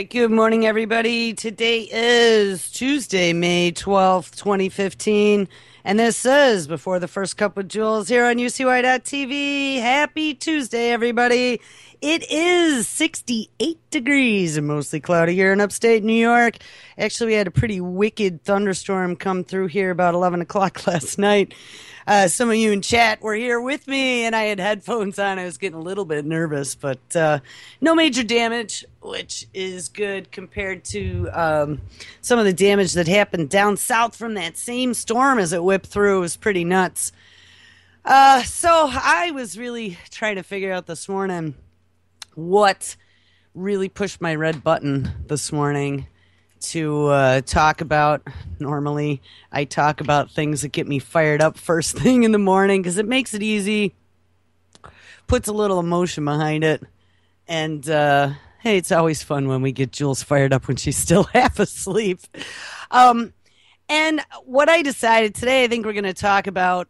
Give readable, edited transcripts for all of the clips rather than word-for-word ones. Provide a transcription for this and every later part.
right, good morning, everybody. Today is Tuesday, May 12th, 2015, and this is Before the First Cup with Jules here on UCY.TV. Happy Tuesday, everybody. It is 68 degrees and mostly cloudy here in upstate New York. Actually, we had a pretty wicked thunderstorm come through here about 11 o'clock last night. Some of you in chat were here with me, and I had headphones on. I was getting a little bit nervous, but no major damage, which is good compared to some of the damage that happened down south from that same storm as it whipped through. It was pretty nuts. So I was really trying to figure out this morning what really pushed my red button this morning to talk about. Normally, I talk about things that get me fired up first thing in the morning because it makes it easy, puts a little emotion behind it, and hey, it's always fun when we get Jules fired up when she's still half asleep. And what I decided today, I think we're going to talk about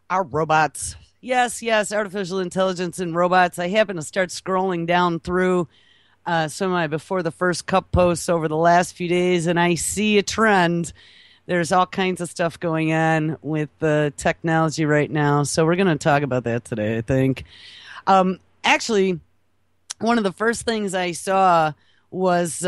our robots. Yes, artificial intelligence and robots. I happen to start scrolling down through some of my Before the First Cup posts over the last few days, and I see a trend. There's all kinds of stuff going on with the technology right now, so we're going to talk about that today, I think. Actually, one of the first things I saw was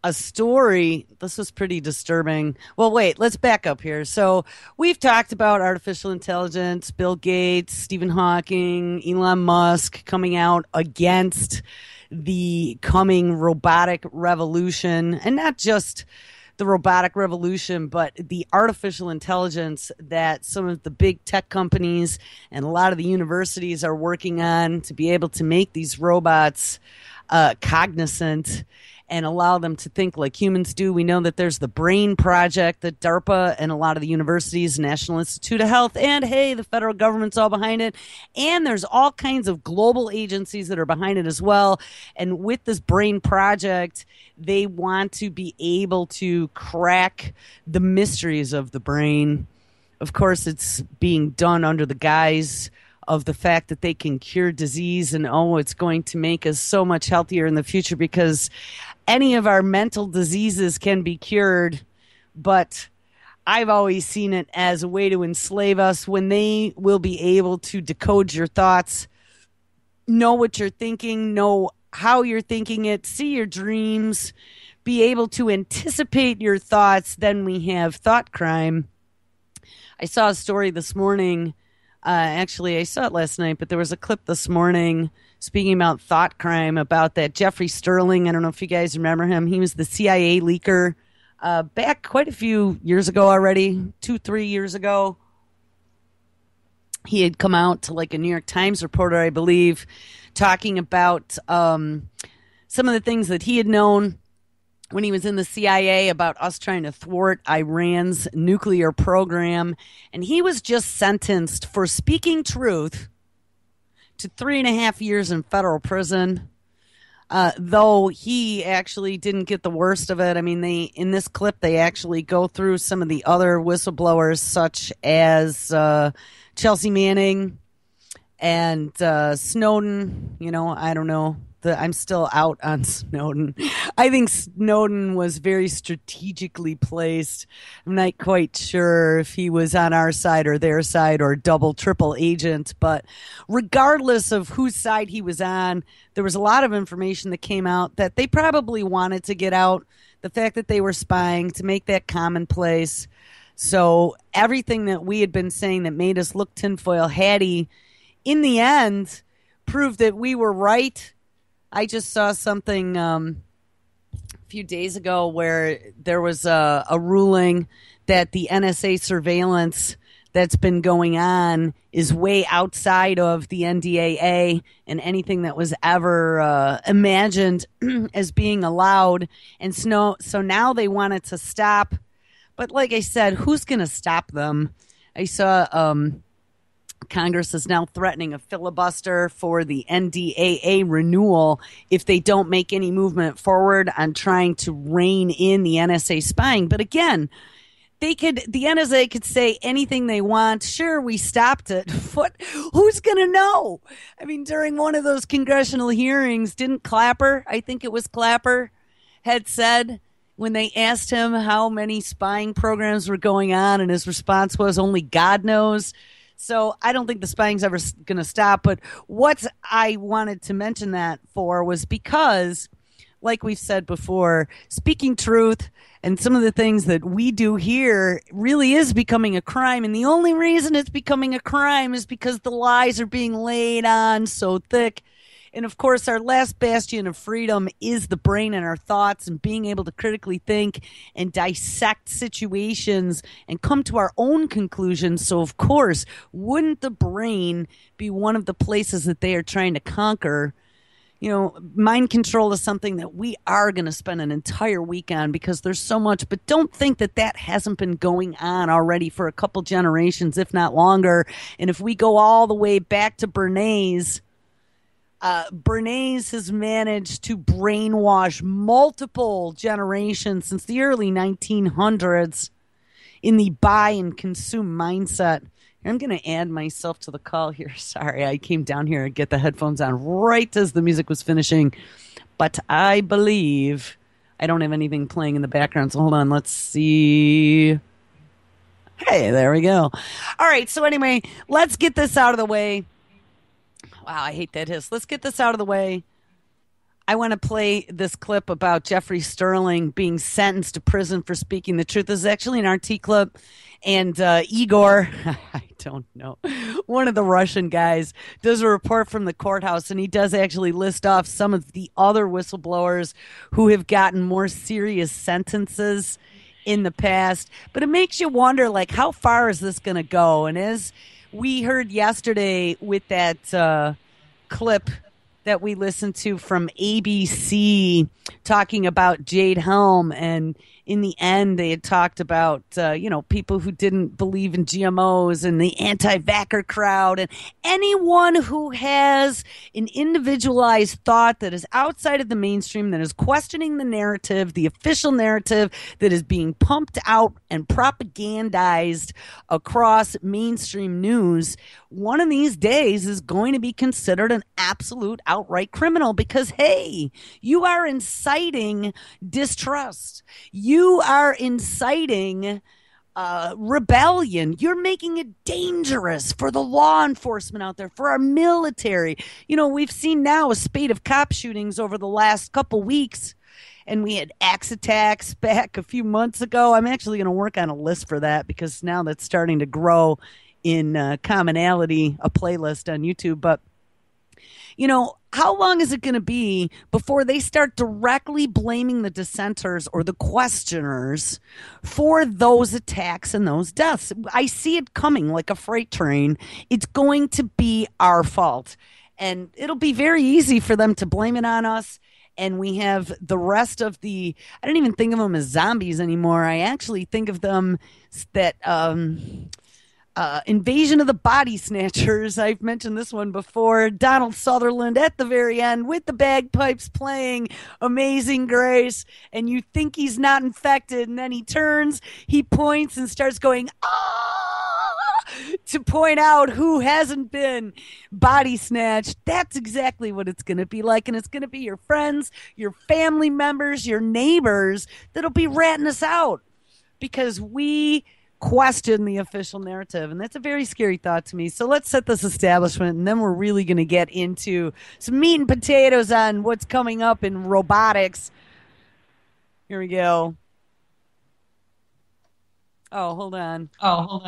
a story. This was pretty disturbing. Well, wait, let's back up here. So we've talked about artificial intelligence, Bill Gates, Stephen Hawking, Elon Musk coming out against the coming robotic revolution, and not just the robotic revolution, but the artificial intelligence that some of the big tech companies and a lot of the universities are working on to be able to make these robots cognizant and allow them to think like humans do. We know that there's the BRAIN project that DARPA and a lot of the universities, National Institute of Health, and hey, the federal government's all behind it. And there's all kinds of global agencies that are behind it as well. And with this BRAIN project, they want to be able to crack the mysteries of the brain. Of course, it's being done under the guise of the fact that they can cure disease, and it's going to make us so much healthier in the future because any of our mental diseases can be cured. But I've always seen it as a way to enslave us when they will be able to decode your thoughts, know what you're thinking, know how you're thinking it, see your dreams, be able to anticipate your thoughts. Then we have thought crime. I saw a story this morning. Actually, I saw it last night, but there was a clip this morning speaking about thought crime, about that Jeffrey Sterling. I don't know if you guys remember him. He was the CIA leaker back quite a few years ago already, 2-3 years ago. He had come out to like a New York Times reporter, I believe, talking about some of the things that he had known when he was in the CIA about us trying to thwart Iran's nuclear program. And he was just sentenced for speaking truth to 3.5 years in federal prison, though he actually didn't get the worst of it. I mean, in this clip, they actually go through some of the other whistleblowers, such as Chelsea Manning and Snowden. I don't know. I'm still out on Snowden. I think Snowden was very strategically placed. I'm not quite sure if he was on our side or their side or double, triple agent. But regardless of whose side he was on, there was a lot of information that came out that they probably wanted to get out. The fact that they were spying, to make that commonplace. So everything that we had been saying that made us look tinfoil hatty, in the end, proved that we were right. I just saw something a few days ago where there was a ruling that the NSA surveillance that's been going on is way outside of the NDAA and anything that was ever imagined as being allowed. And so now they want it to stop. But like I said, who's going to stop them? I saw Congress is now threatening a filibuster for the NDAA renewal if they don't make any movement forward on trying to rein in the NSA spying. But again, the NSA could say anything they want. Sure, we stopped it. Who's going to know? I mean, during one of those congressional hearings, didn't Clapper, I think it was Clapper, had said when they asked him how many spying programs were going on, and his response was only God knows. So I don't think the spying's ever going to stop. But what I wanted to mention that for was because, like we've said before, speaking truth and some of the things that we do here really is becoming a crime. And the only reason it's becoming a crime is because the lies are being laid on so thick. And of course, our last bastion of freedom is the brain and our thoughts and being able to critically think and dissect situations and come to our own conclusions. So, of course, wouldn't the brain be one of the places that they are trying to conquer? You know, mind control is something that we are going to spend an entire week on because there's so much. But don't think that that hasn't been going on already for a couple generations, if not longer. And if we go all the way back to Bernays, Bernays has managed to brainwash multiple generations since the early 1900s in the buy and consume mindset. I'm going to add myself to the call here. Sorry, I came down here to get the headphones on right as the music was finishing. But I believe I don't have anything playing in the background. So hold on. Let's see. Hey, there we go. All right. So anyway, let's get this out of the way. Wow, I hate that hiss. Let's get this out of the way. I want to play this clip about Jeffrey Sterling being sentenced to prison for speaking the truth. This is actually an RT clip. And Igor, I don't know, one of the Russian guys, does a report from the courthouse, and he does actually list off some of the other whistleblowers who have gotten more serious sentences in the past. But it makes you wonder, like, how far is this going to go? And as we heard yesterday with that clip that we listened to from ABC talking about Jade Helm, and in the end they had talked about people who didn't believe in GMOs and the anti-vaxxer crowd and anyone who has an individualized thought that is outside of the mainstream, that is questioning the narrative, the official narrative that is being pumped out and propagandized across mainstream news. One of these days is going to be considered an absolute outright criminal because, hey, you are inciting distrust. You are inciting rebellion. You're making it dangerous for the law enforcement out there, for our military. You know, we've seen now a spate of cop shootings over the last couple weeks, and we had axe attacks back a few months ago. I'm actually going to work on a list for that because now that's starting to grow in commonality, a playlist on YouTube. But, you know, how long is it going to be before they start directly blaming the dissenters or the questioners for those attacks and those deaths? I see it coming like a freight train. It's going to be our fault. And it'll be very easy for them to blame it on us. And we have the rest of I don't even think of them as zombies anymore. I actually think of them that Invasion of the Body Snatchers. I've mentioned this one before. Donald Sutherland at the very end with the bagpipes playing Amazing Grace, and you think he's not infected, and then he turns, he points and starts going, ah, to point out who hasn't been body snatched. That's exactly what it's going to be like, and it's going to be your friends, your family members, your neighbors that'll be ratting us out because we question the official narrative, and that's a very scary thought to me. So let's set this establishment, and then we're really going to get into some meat and potatoes on what's coming up in robotics. Here we go. Oh, hold on. All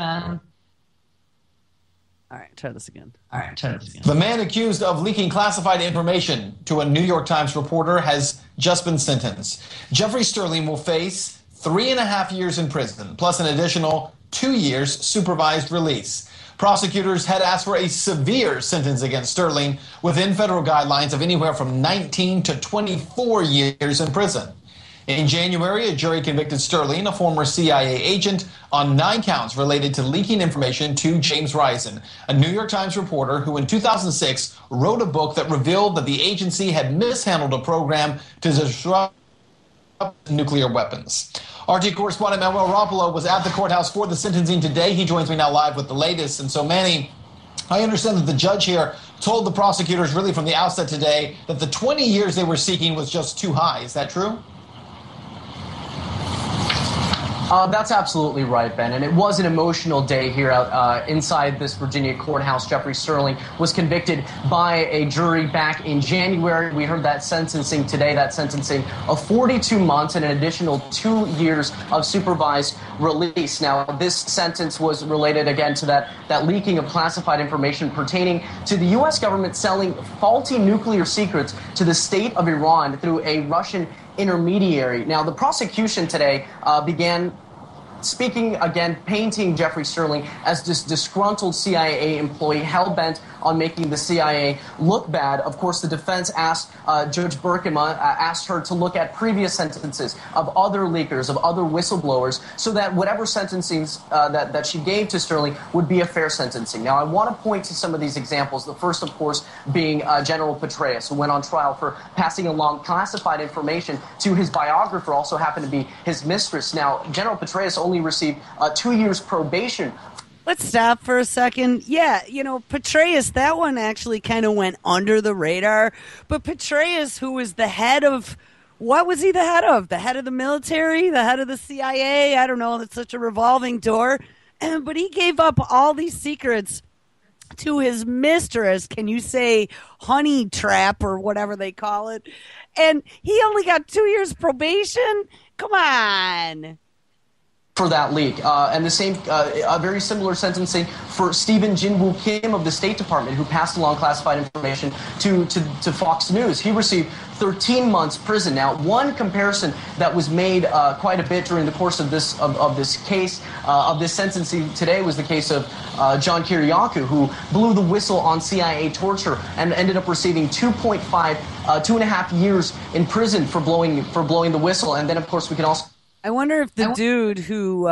right, try this again. The man accused of leaking classified information to a New York Times reporter has just been sentenced. Jeffrey Sterling will face 3.5 years in prison, plus an additional 2 years supervised release. Prosecutors had asked for a severe sentence against Sterling within federal guidelines of anywhere from 19 to 24 years in prison. In January, a jury convicted Sterling, a former CIA agent, on 9 counts related to leaking information to James Risen, a New York Times reporter who in 2006 wrote a book that revealed that the agency had mishandled a program to disrupt nuclear weapons. RT correspondent Manuel Rapolo was at the courthouse for the sentencing today. He joins me now live with the latest. And so, Manny, I understand that the judge here told the prosecutors really from the outset today that the 20 years they were seeking was just too high. Is that true? That's absolutely right, Ben. And it was an emotional day here inside this Virginia courthouse. Jeffrey Sterling was convicted by a jury back in January. We heard that sentencing today, that sentencing of 42 months and an additional 2 years of supervised release. Now, this sentence was related again to that leaking of classified information pertaining to the U.S. government selling faulty nuclear secrets to the state of Iran through a Russian intermediary. Now, the prosecution today began speaking again, painting Jeffrey Sterling as this disgruntled CIA employee hell-bent on making the CIA look bad. Of course, the defense asked Judge Berkema, asked her to look at previous sentences of other leakers, of other whistleblowers, so that whatever sentencing that she gave to Sterling would be a fair sentencing. Now, I want to point to some of these examples. The first, of course, being General Petraeus, who went on trial for passing along classified information to his biographer, also happened to be his mistress. Now, General Petraeus only received 2 years probation. Let's stop for a second. Yeah, Petraeus, that one actually kind of went under the radar. But Petraeus, who was the head of, what was he the head of? The head of the military? The head of the CIA? I don't know. That's such a revolving door. But he gave up all these secrets to his mistress. Can you say honey trap or whatever they call it? And he only got 2 years probation? Come on. For that leak. And the same, a very similar sentencing for Stephen Jinwoo Kim of the State Department, who passed along classified information to Fox News. He received 13 months prison. Now, one comparison that was made quite a bit during the course of this case, of this sentencing today, was the case of John Kiriakou, who blew the whistle on CIA torture and ended up receiving 2.5 years in prison for blowing the whistle. And then, of course, we can also. I wonder if the dude who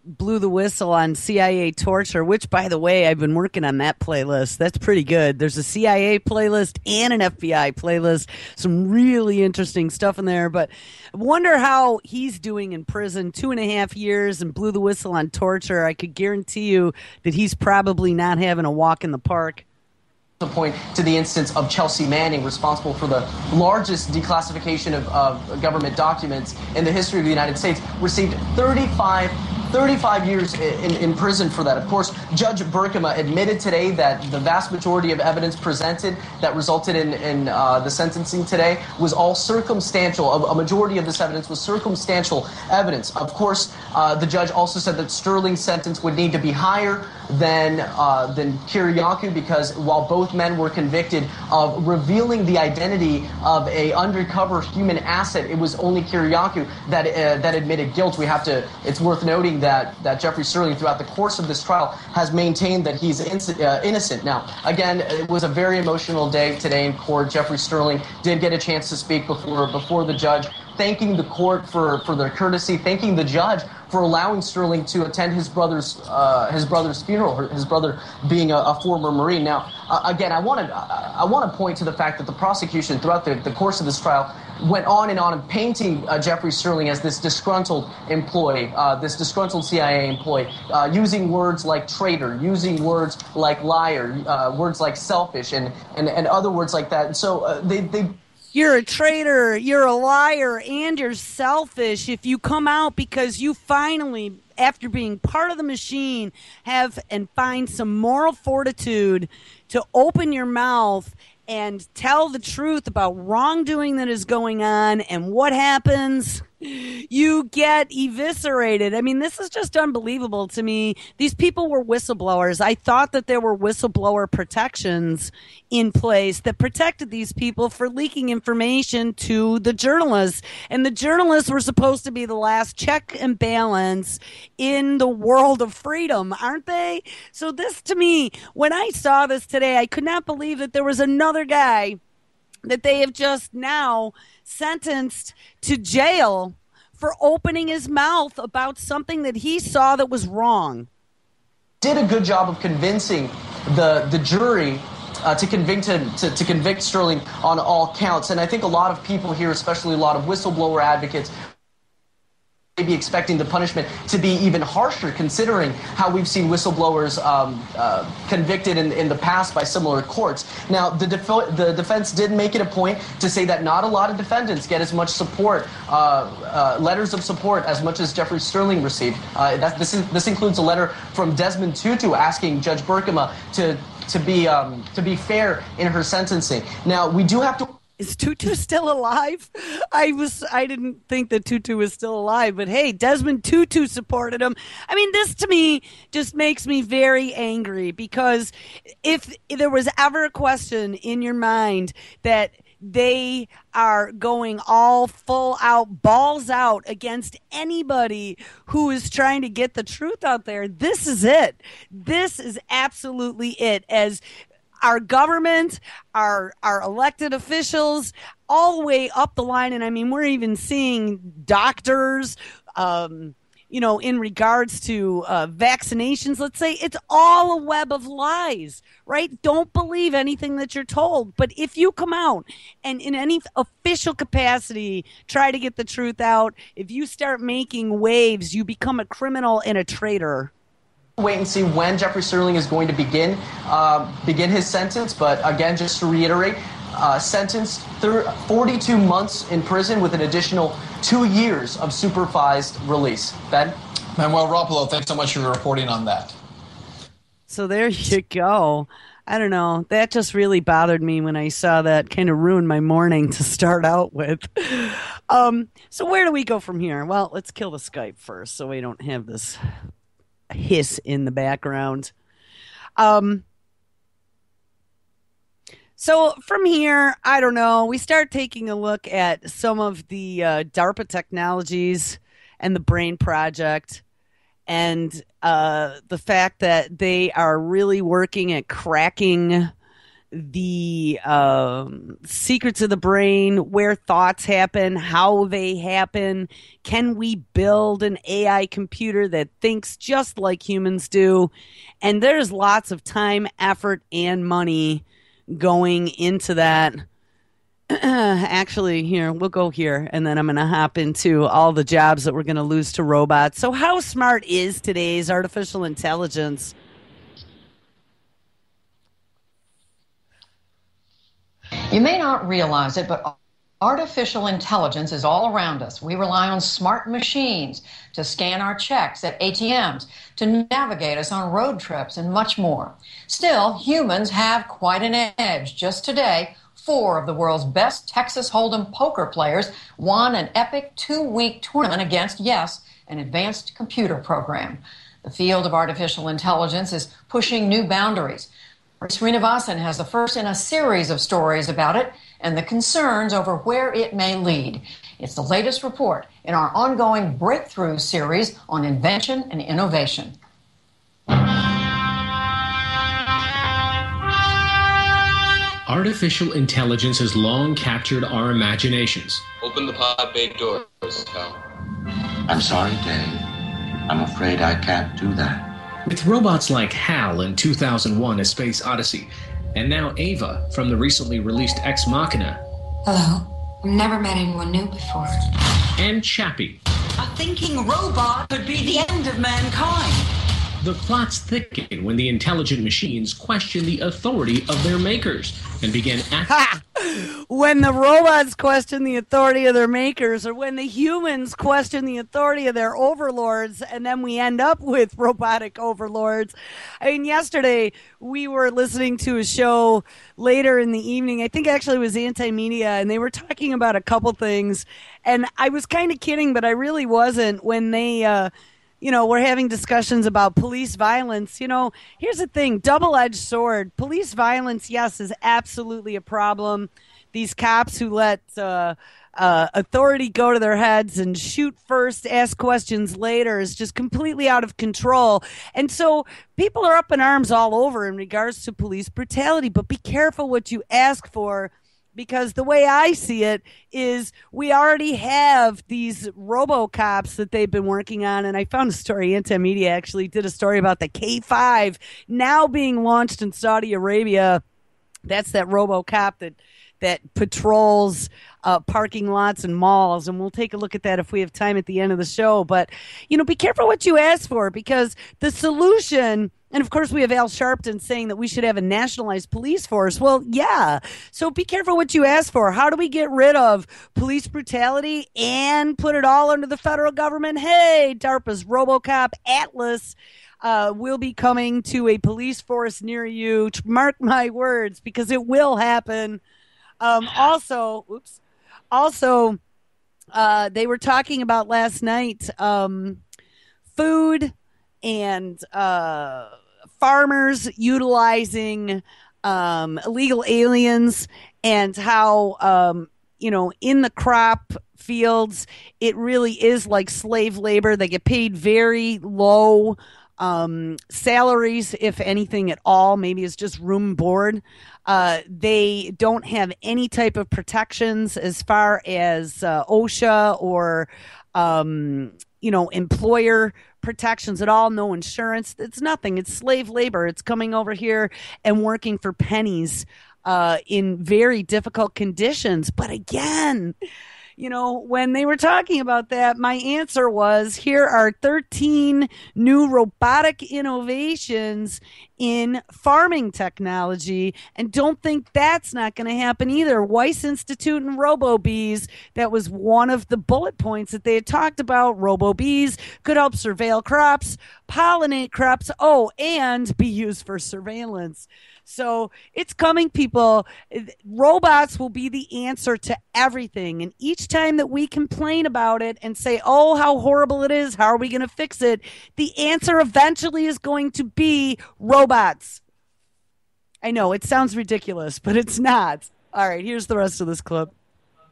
blew the whistle on CIA torture, which, by the way, I've been working on that playlist. That's pretty good. There's a CIA playlist and an FBI playlist. Some really interesting stuff in there. But I wonder how he's doing in prison. 2.5 years and blew the whistle on torture. I could guarantee you that he's probably not having a walk in the park. To point to the instance of Chelsea Manning, responsible for the largest declassification of government documents in the history of the United States, received 35 years in prison for that. Of course, Judge Berkema admitted today that the vast majority of evidence presented that resulted in the sentencing today was all circumstantial. A majority of this evidence was circumstantial evidence. Of course, the judge also said that Sterling's sentence would need to be higher than Kiriakou, because while both men were convicted of revealing the identity of a undercover human asset, it was only Kiriakou that admitted guilt. It's worth noting that Jeffrey Sterling, throughout the course of this trial, has maintained that he's innocent. Now, again, it was a very emotional day today in court. Jeffrey Sterling did get a chance to speak before the judge, thanking the court for their courtesy, thanking the judge for allowing Sterling to attend his brother's funeral, his brother being a former Marine. Now, again, I want to point to the fact that the prosecution throughout the course of this trial went on and painting Jeffrey Sterling as this disgruntled employee, this disgruntled CIA employee, using words like traitor, using words like liar, words like selfish, and other words like that. And so they You're a traitor, you're a liar, and you're selfish if you come out because you finally, after being part of the machine, have and find some moral fortitude to open your mouth and tell the truth about wrongdoing that is going on. And what happens? You get eviscerated. I mean, this is just unbelievable to me. These people were whistleblowers. I thought that there were whistleblower protections in place that protected these people for leaking information to the journalists. And the journalists were supposed to be the last check and balance in the world of freedom, aren't they? So this, to me, when I saw this today, I could not believe that there was another guy that they have just now sentenced to jail for opening his mouth about something that he saw that was wrong. Did a good job of convincing the jury to convict Sterling on all counts. And I think a lot of people here, especially a lot of whistleblower advocates, be expecting the punishment to be even harsher, considering how we've seen whistleblowers convicted in the past by similar courts. Now, the defense did make it a point to say that not a lot of defendants get as much support, letters of support, as much as Jeffrey Sterling received. This includes a letter from Desmond Tutu asking Judge Burkema to be fair in her sentencing. Now, we do have to. Is Tutu still alive? I didn't think that Tutu was still alive, but hey, Desmond Tutu supported him. I mean, this to me just makes me very angry, because if there was ever a question in your mind that they are going all full out, balls out against anybody who is trying to get the truth out there, this is it. This is absolutely it. As our government, our elected officials, all the way up the line. And I mean, we're even seeing doctors, in regards to vaccinations, let's say, it's all a web of lies, right? Don't believe anything that you're told. But if you come out and in any official capacity try to get the truth out, if you start making waves, you become a criminal and a traitor. Wait and see when Jeffrey Sterling is going to begin his sentence. But again, just to reiterate, sentenced 42 months in prison with an additional 2 years of supervised release. Ben? Manuel Rapolo, thanks so much for reporting on that. So there you go. I don't know. That just really bothered me when I saw that. Kind of ruined my morning to start out with. So where do we go from here? Well, let's kill the Skype first so we don't have this hiss in the background. So from here, I don't know, we start taking a look at some of the DARPA technologies and the Brain Project, and the fact that they are really working at cracking the secrets of the brain, where thoughts happen, how they happen. Can we build an AI computer that thinks just like humans do? And there's lots of time, effort, and money going into that. Actually, here, we'll go here, and then I'm going to hop into all the jobs that we're going to lose to robots. So how smart is today's artificial intelligence? You may not realize it, but artificial intelligence is all around us. We rely on smart machines to scan our checks at ATMs, to navigate us on road trips, and much more. Still, humans have quite an edge. Just today, 4 of the world's best Texas Hold'em poker players won an epic 2-week tournament against, yes, an advanced computer program. The field of artificial intelligence is pushing new boundaries. Srinivasan has the first in a series of stories about it and the concerns over where it may lead. It's the latest report in our ongoing Breakthrough series on invention and innovation. Artificial intelligence has long captured our imaginations. Open the pod bay doors, Hal. I'm sorry, Dave. I'm afraid I can't do that. With robots like HAL in 2001: A Space Odyssey, and now Ava from the recently released Ex Machina. Hello. I've never met anyone new before. And Chappie. A thinking robot could be the end of mankind. The plots thicken when the intelligent machines question the authority of their makers and begin acting. When the robots question the authority of their makers, or when the humans question the authority of their overlords, and then we end up with robotic overlords. I mean, yesterday we were listening to a show later in the evening. I think actually it was Anti-Media, and they were talking about a couple things. And I was kind of kidding, but I really wasn't when they... we're having discussions about police violence. Here's the thing, double-edged sword. Police violence, yes, is absolutely a problem. These cops who let authority go to their heads and shoot first, ask questions later is just completely out of control. And so people are up in arms all over in regards to police brutality. But be careful what you ask for, because the way I see it is we already have these RoboCops that they've been working on. And I found a story, Anti-Media actually did a story about the K5 now being launched in Saudi Arabia. That's that RoboCop that that patrols parking lots and malls, and we'll take a look at that if we have time at the end of the show. But, be careful what you ask for, because the solution, and of course we have Al Sharpton saying that we should have a nationalized police force. Well, yeah. So be careful what you ask for. How do we get rid of police brutality and put it all under the federal government? Hey, DARPA's RoboCop Atlas will be coming to a police force near you. Mark my words, because it will happen. Also, they were talking about last night food and farmers utilizing illegal aliens, and how, in the crop fields, it really is like slave labor. They get paid very low salaries, if anything at all. Maybe it's just room and board. They don't have any type of protections as far as OSHA or, employer protections at all. No insurance. It's nothing. It's slave labor. It's coming over here and working for pennies in very difficult conditions. But again, when they were talking about that, my answer was, here are 13 new robotic innovations in farming technology, and don't think that's not going to happen either. Weiss Institute and RoboBees, that was one of the bullet points that they had talked about. RoboBees could help surveil crops, pollinate crops, and be used for surveillance. So it's coming, people. Robots will be the answer to everything. And each time that we complain about it and say, oh, how horrible it is, how are we going to fix it? The answer eventually is going to be robots. I know, it sounds ridiculous, but it's not. All right, here's the rest of this clip.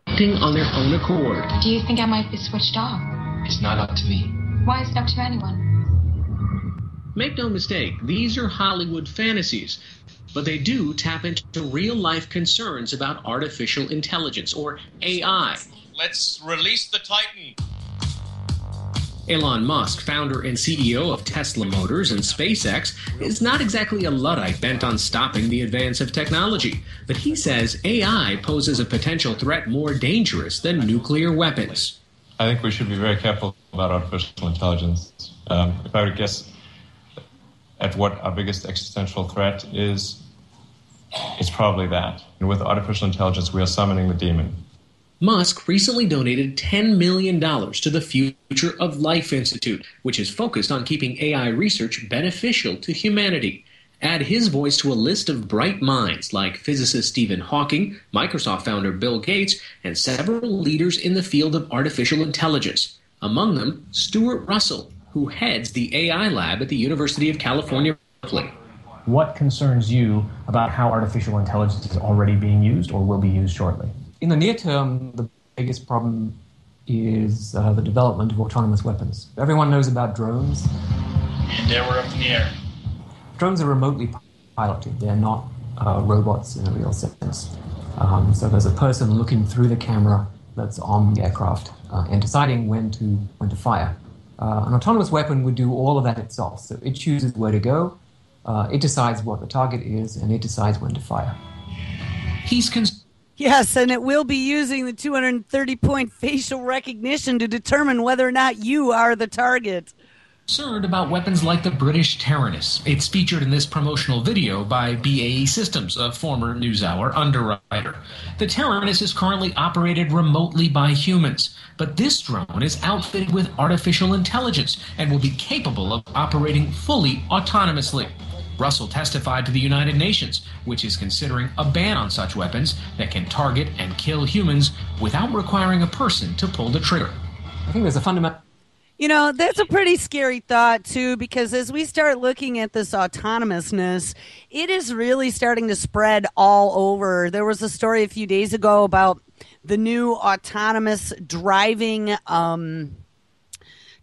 Acting on their own accord. Do you think I might be switched off? It's not up to me. Why is it up to anyone? Make no mistake, these are Hollywood fantasies, but they do tap into real-life concerns about artificial intelligence, or AI. Let's release the Titan. Elon Musk, founder and CEO of Tesla Motors and SpaceX, is not exactly a Luddite bent on stopping the advance of technology, but he says AI poses a potential threat more dangerous than nuclear weapons. I think we should be very careful about artificial intelligence. If I would guess at what our biggest existential threat is, it's probably that. And with artificial intelligence, we are summoning the demon. Musk recently donated $10 million to the Future of Life Institute, which is focused on keeping AI research beneficial to humanity. Add his voice to a list of bright minds like physicist Stephen Hawking, Microsoft founder Bill Gates, and several leaders in the field of artificial intelligence. Among them, Stuart Russell, who heads the AI lab at the University of California, Berkeley. What concerns you about how artificial intelligence is already being used or will be used shortly? In the near term, the biggest problem is the development of autonomous weapons. Everyone knows about drones. And there we're up in the air. Drones are remotely piloted. They're not robots in a real sense. So there's a person looking through the camera that's on the aircraft and deciding when to fire. An autonomous weapon would do all of that itself. So it chooses where to go, it decides what the target is, and it decides when to fire. Yes, and it will be using the 230-point facial recognition to determine whether or not you are the target. Concerned about weapons like the British Tyrannus. It's featured in this promotional video by BAE Systems, a former NewsHour underwriter. The Tyrannus is currently operated remotely by humans, but this drone is outfitted with artificial intelligence and will be capable of operating fully autonomously. Russell testified to the United Nations, which is considering a ban on such weapons that can target and kill humans without requiring a person to pull the trigger. I think there's a fundamental... That's a pretty scary thought, too, because as we start looking at this autonomousness, it is really starting to spread all over. There was a story a few days ago about the new autonomous driving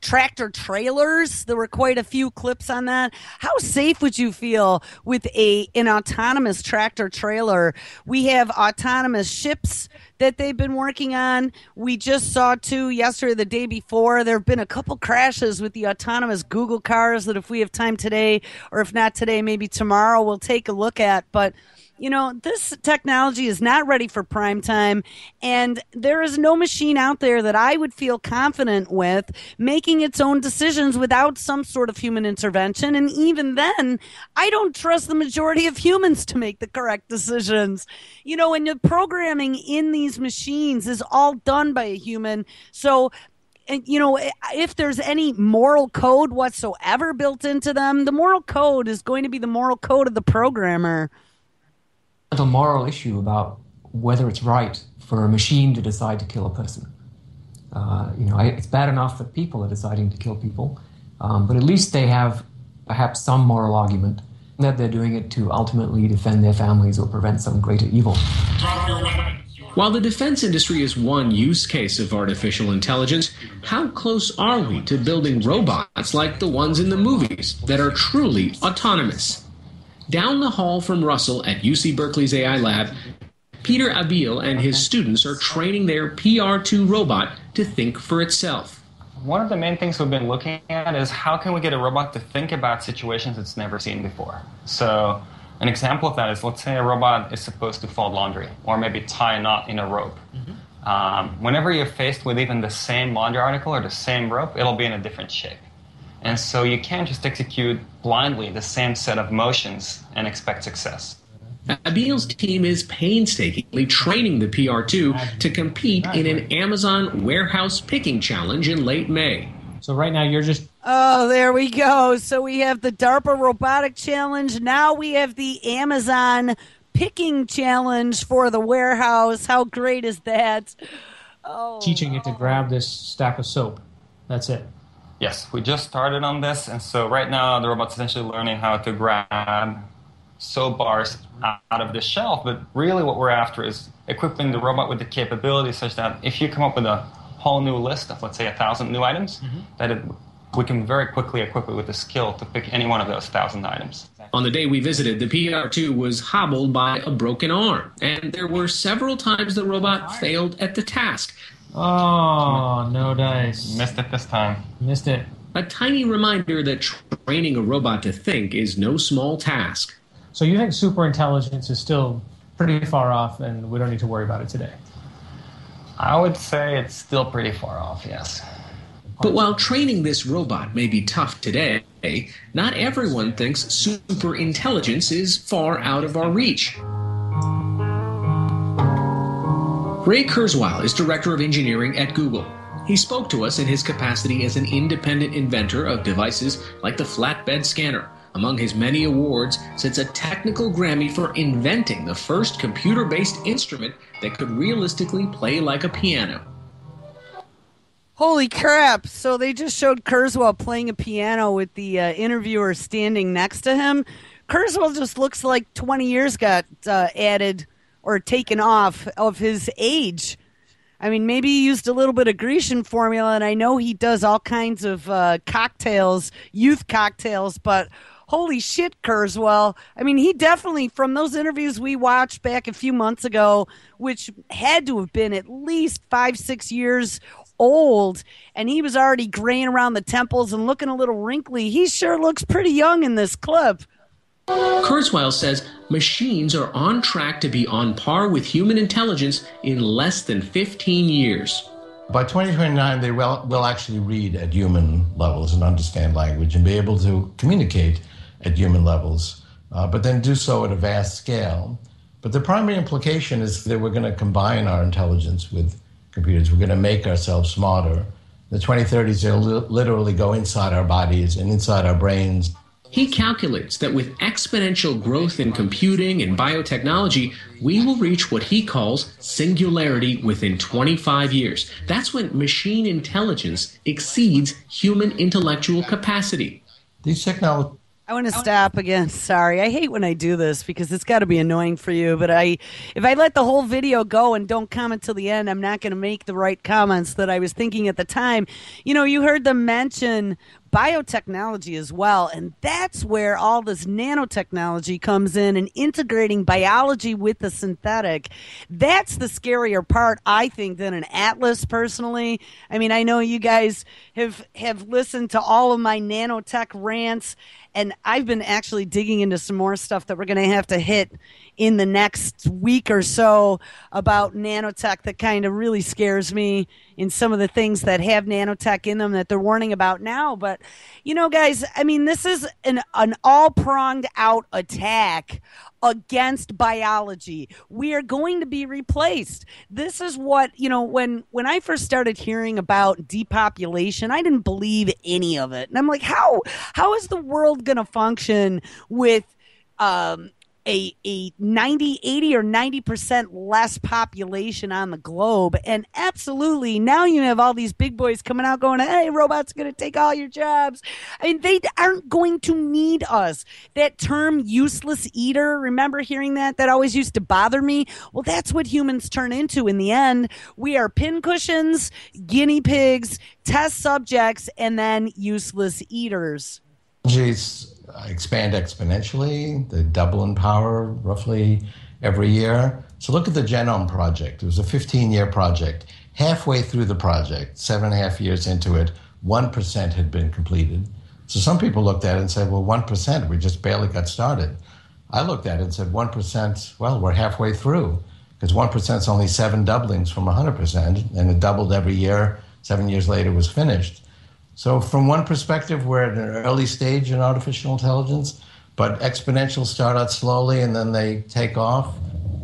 tractor trailers. There were quite a few clips on that. How safe would you feel with an autonomous tractor trailer? We have autonomous ships that they've been working on. We just saw two yesterday, the day before. There have been a couple crashes with the autonomous Google cars that if we have time today, or if not today, maybe tomorrow, we'll take a look at. But this technology is not ready for prime time, and there is no machine out there that I would feel confident with making its own decisions without some sort of human intervention. And even then, I don't trust the majority of humans to make the correct decisions. And the programming in these machines is all done by a human. So, if there's any moral code whatsoever built into them, the moral code is going to be the moral code of the programmer. A moral issue about whether it's right for a machine to decide to kill a person. It's bad enough that people are deciding to kill people, but at least they have perhaps some moral argument that they're doing it to ultimately defend their families or prevent some greater evil. Drop your weapon. While the defense industry is one use case of artificial intelligence, how close are we to building robots like the ones in the movies that are truly autonomous? Down the hall from Russell at UC Berkeley's AI lab, Peter Abil and his students are training their PR2 robot to think for itself. One of the main things we've been looking at is how can we get a robot to think about situations it's never seen before. So an example of that is, let's say a robot is supposed to fold laundry or maybe tie a knot in a rope. Whenever you're faced with even the same laundry article or the same rope, it'll be in a different shape. And so you can't just execute blindly the same set of motions and expect success. Abil's team is painstakingly training the PR2 to compete in an Amazon warehouse picking challenge in late May. So right now you're just... Oh, there we go. So we have the DARPA Robotic Challenge. Now we have the Amazon Picking Challenge for the warehouse. How great is that? Teaching it to grab this stack of soap. That's it. Yes, we just started on this, and so right now the robot's essentially learning how to grab soap bars out of the shelf, but really what we're after is equipping the robot with the capability such that if you come up with a whole new list of, let's say, 1,000 new items, we can very quickly equip it with the skill to pick any one of those 1,000 items. On the day we visited, the PR2 was hobbled by a broken arm, and there were several times the robot failed at the task. Oh, no dice. Missed it this time. Missed it. A tiny reminder that training a robot to think is no small task. So you think superintelligence is still pretty far off and we don't need to worry about it today? I would say it's still pretty far off, yes. But while training this robot may be tough today, not everyone thinks superintelligence is far out of our reach. Ray Kurzweil is Director of Engineering at Google. He spoke to us in his capacity as an independent inventor of devices like the flatbed scanner. Among his many awards sits a technical Grammy for inventing the first computer-based instrument that could realistically play like a piano. Holy crap. So they just showed Kurzweil playing a piano with the interviewer standing next to him. Kurzweil just looks like 20 years got added or taken off of his age. I mean, maybe he used a little bit of Grecian formula, and I know he does all kinds of cocktails, youth cocktails, but holy shit, Kurzweil. I mean, he definitely, from those interviews we watched back a few months ago, which had to have been at least 5-6 years old, and he was already graying around the temples and looking a little wrinkly. He sure looks pretty young in this clip. Kurzweil says machines are on track to be on par with human intelligence in less than 15 years. By 2029, they will actually read at human levels and understand language and be able to communicate at human levels, but then do so at a vast scale. But the primary implication is that we're going to combine our intelligence with computers. We're going to make ourselves smarter. The 2030s, they'll literally go inside our bodies and inside our brains. He calculates that with exponential growth in computing and biotechnology, we will reach what he calls singularity within 25 years. That's when machine intelligence exceeds human intellectual capacity. These technologies... I want to stop again. Sorry. I hate when I do this because it's got to be annoying for you. But if I let the whole video go and don't comment till the end, I'm not going to make the right comments that I was thinking at the time. You know, you heard them mention biotechnology as well. And that's where all this nanotechnology comes in and integrating biology with the synthetic. That's the scarier part, I think, than an atlas, personally. I mean, I know you guys have listened to all of my nanotech rants, and I've been actually digging into some more stuff that we're going to have to hit in the next week or so about nanotech that kind of really scares me in some of the things that have nanotech in them that they're warning about now. But, you know, guys, I mean, this is an all-pronged out attack against biology. We are going to be replaced. This is what, you know, when I first started hearing about depopulation, I didn't believe any of it. And I'm like, how is the world going to function with a 90, 80 or 90% less population on the globe? And absolutely, now you have all these big boys coming out going, hey, robots are going to take all your jobs. I mean, they aren't going to need us. That term useless eater, remember hearing that? That always used to bother me. Well, that's what humans turn into in the end. We are pincushions, guinea pigs, test subjects, and then useless eaters. Technologies expand exponentially. They double in power roughly every year. So look at the Genome Project. It was a 15-year project. Halfway through the project, 7.5 years into it, 1% had been completed. So some people looked at it and said, well, 1%, we just barely got started. I looked at it and said, 1%, well, we're halfway through, because 1% is only 7 doublings from 100%, and it doubled every year. 7 years later, it was finished. So from one perspective, we're at an early stage in artificial intelligence, but exponentials start out slowly and then they take off.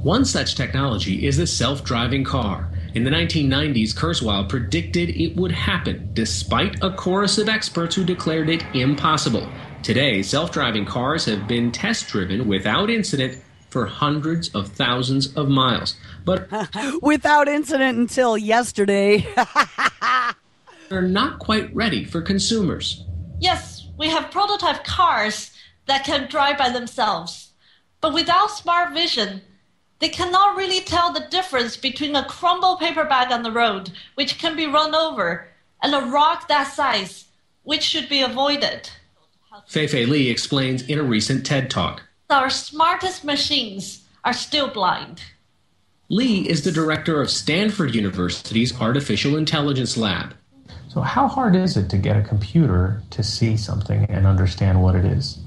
One such technology is the self-driving car. In the 1990s, Kurzweil predicted it would happen, despite a chorus of experts who declared it impossible. Today, self-driving cars have been test-driven without incident for hundreds of thousands of miles. But without incident until yesterday. Are not quite ready for consumers. Yes, we have prototype cars that can drive by themselves. But without smart vision, they cannot really tell the difference between a crumbled paper bag on the road, which can be run over, and a rock that size, which should be avoided. Fei-Fei Li explains in a recent TED Talk. Our smartest machines are still blind. Li is the director of Stanford University's Artificial Intelligence Lab. So how hard is it to get a computer to see something and understand what it is?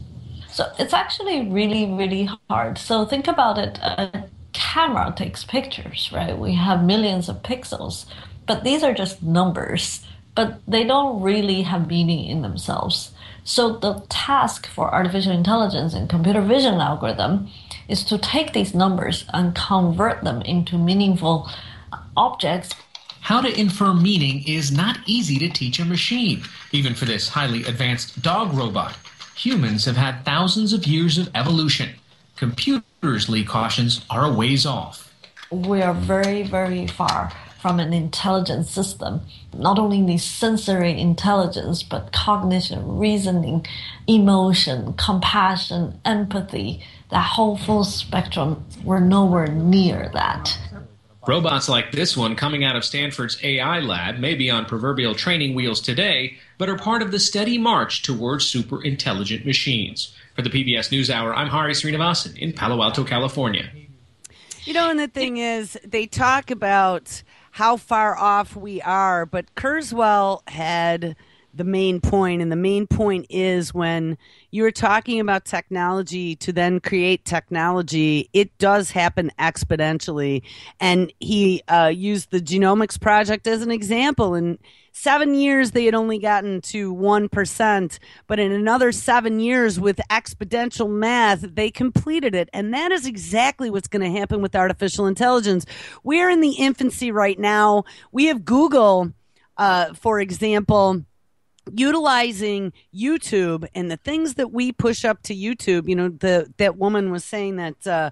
So it's actually really, really hard. So think about it. A camera takes pictures, right? We have millions of pixels, but these are just numbers, but they don't really have meaning in themselves. So the task for artificial intelligence and computer vision algorithm is to take these numbers and convert them into meaningful objects. How to infer meaning is not easy to teach a machine, even for this highly advanced dog robot. Humans have had thousands of years of evolution. Computers, Lee cautions, are a ways off. We are very, very far from an intelligent system. Not only the sensory intelligence, but cognition, reasoning, emotion, compassion, empathy, that whole full spectrum. We're nowhere near that. Robots like this one coming out of Stanford's AI lab may be on proverbial training wheels today, but are part of the steady march towards super intelligent machines. For the PBS NewsHour, I'm Hari Srinivasan in Palo Alto, California. You know, and the thing is, they talk about how far off we are, but Kurzweil had the main point, and the main point is when you were talking about technology to then create technology, it does happen exponentially. And he used the Genomics Project as an example. In 7 years, they had only gotten to 1%, but in another 7 years with exponential math, they completed it. And that is exactly what's going to happen with artificial intelligence. We're in the infancy right now. We have Google, for example, utilizing YouTube and the things that we push up to YouTube. You know, that woman was saying that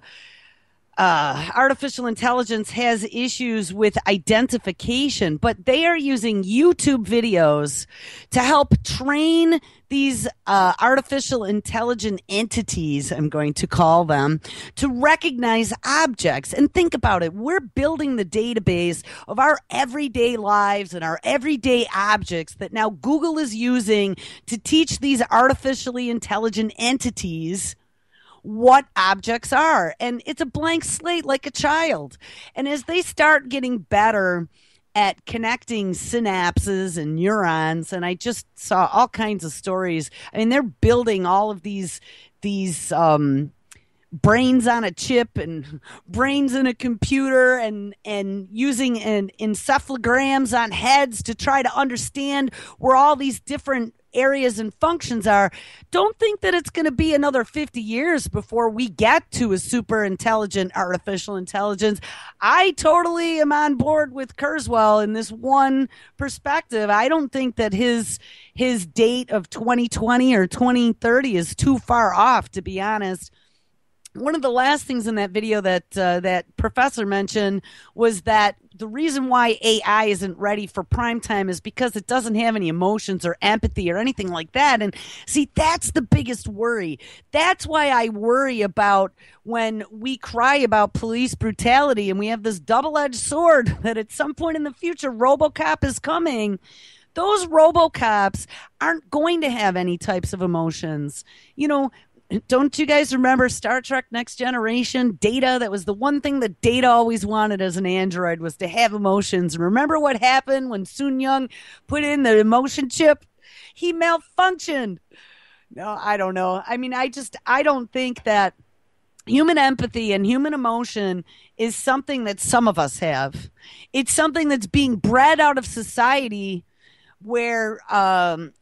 artificial intelligence has issues with identification, but they are using YouTube videos to help train these artificial intelligent entities, I'm going to call them, to recognize objects. And think about it. We're building the database of our everyday lives and our everyday objects that now Google is using to teach these artificially intelligent entities what objects are. And it's a blank slate like a child. And as they start getting better at connecting synapses and neurons, and I just saw all kinds of stories. I mean, they're building all of these brains on a chip and brains in a computer and using encephalograms on heads to try to understand where all these different areas and functions are. Don't think that it's going to be another 50 years before we get to a super intelligent artificial intelligence. I totally am on board with Kurzweil in this one perspective. I don't think that his date of 2020 or 2030 is too far off, to be honest. One of the last things in that video that that professor mentioned was that the reason why AI isn't ready for prime time is because it doesn't have any emotions or empathy or anything like that. And see, that's the biggest worry. That's why I worry about when we cry about police brutality and we have this double-edged sword that at some point in the future, RoboCop is coming. Those RoboCops aren't going to have any types of emotions. You know, don't you guys remember Star Trek Next Generation? Data, that was the one thing that Data always wanted as an android, was to have emotions. Remember what happened when Sun Young put in the emotion chip? He malfunctioned. No, I don't know. I mean, I don't think that human empathy and human emotion is something that some of us have. It's something that's being bred out of society where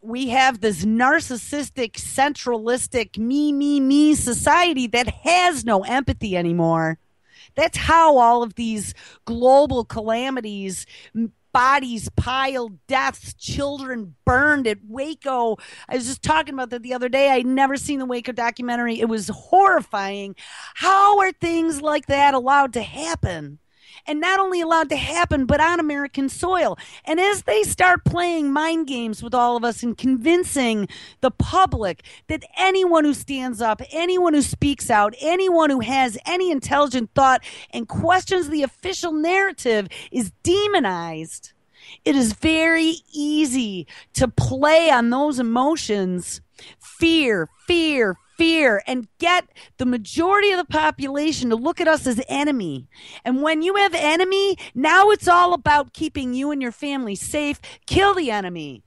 we have this narcissistic, centralistic, me society that has no empathy anymore. That's how all of these global calamities, bodies piled, deaths, children burned at Waco. I was just talking about that the other day. I'd never seen the Waco documentary. It was horrifying. How are things like that allowed to happen? And not only allowed to happen, but on American soil. And as they start playing mind games with all of us and convincing the public that anyone who stands up, anyone who speaks out, anyone who has any intelligent thought and questions the official narrative is demonized, it is very easy to play on those emotions, fear, and get the majority of the population to look at us as enemy. And when you have enemy, now it's all about keeping you and your family safe. Kill the enemy.